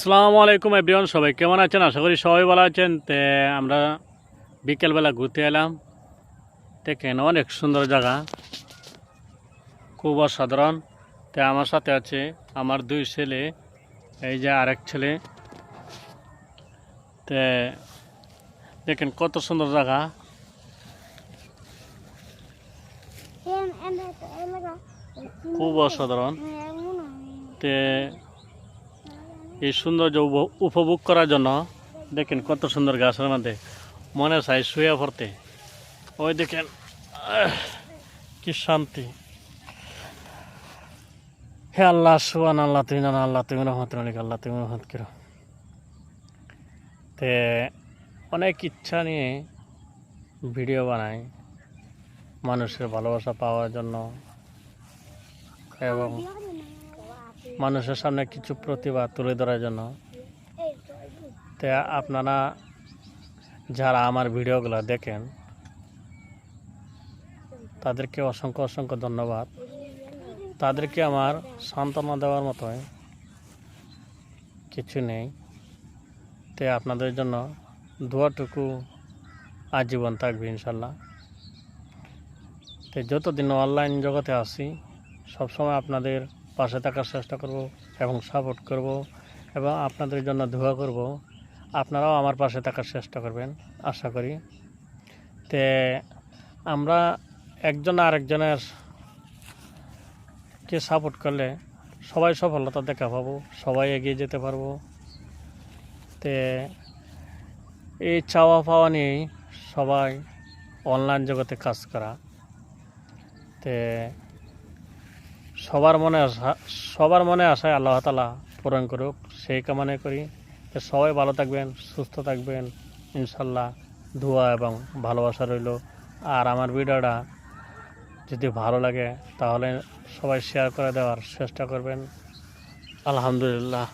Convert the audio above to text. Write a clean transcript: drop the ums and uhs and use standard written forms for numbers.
আসসালামু আলাইকুম এভরিওয়ান, সবাই কেমন আছেন? আশা করি সবাই ভালো আছেন। আমরা বিকেলবেলা ঘুরতে এলাম। দেখেন অনেক সুন্দর জায়গা, খুব অসাধারণ। আমার সাথে আছে আমার দুই ছেলে, এই যে আরেক ছেলে। তে দেখেন কত সুন্দর জায়গা। খুব অসাধারণ। তে এই সৌন্দর্য উপভোগ করার জন্য দেখেন কত সুন্দর গাছের মধ্যে মনে চাই শুয়ে পড়তে। ওই দেখেন কি শান্তি। হে আল্লাহ, সুবহান আল্লাহ, তুমি জানো আল্লাহ, তুমি রহমত মালিক আল্লাহ, তুমি রহমত করো। তে অনেক ইচ্ছা নিয়ে ভিডিও বানাই মানুষের ভালোবাসা পাওয়ার জন্য এবং মানুষের সামনে কিছু প্রতিভা তুলে ধরার জন্য। তে আপনারা যারা আমার ভিডিওগুলো দেখেন তাদেরকে অসংখ্য অসংখ্য ধন্যবাদ। তাদেরকে আমার সান্ত্বনা দেওয়ার মতোই কিছু নেই। আপনাদের জন্য দোয়াটুকু আজীবন থাকবে ইনশাল্লাহ। যতদিন অনলাইন জগতে আসি সবসময় আপনাদের পাশে থাকার চেষ্টা করব এবং সাপোর্ট করব এবং আপনাদের জন্য দোয়া করব। আপনারাও আমার পাশে থাকার চেষ্টা করবেন আশা করি। আমরা একজন আরেকজনের কে সাপোর্ট করলে সবাই সফলতা দেখা পাবো, সবাই এগিয়ে যেতে পারবো। এই চাওয়া পাওয়া নিয়েই সবাই অনলাইন জগতে কাজ করা। সবার মনে আশায় আল্লাহ তাআলা পূরণ করুক, সেই কামনা করি। সবাই ভালো থাকবেন, সুস্থ থাকবেন ইনশাল্লাহ। দোয়া এবং ভালোবাসা রইল। আর আমার ভিডিওটা যদি ভালো লাগে তাহলে সবাই শেয়ার করে দেওয়ার চেষ্টা করবেন। আলহামদুলিল্লাহ।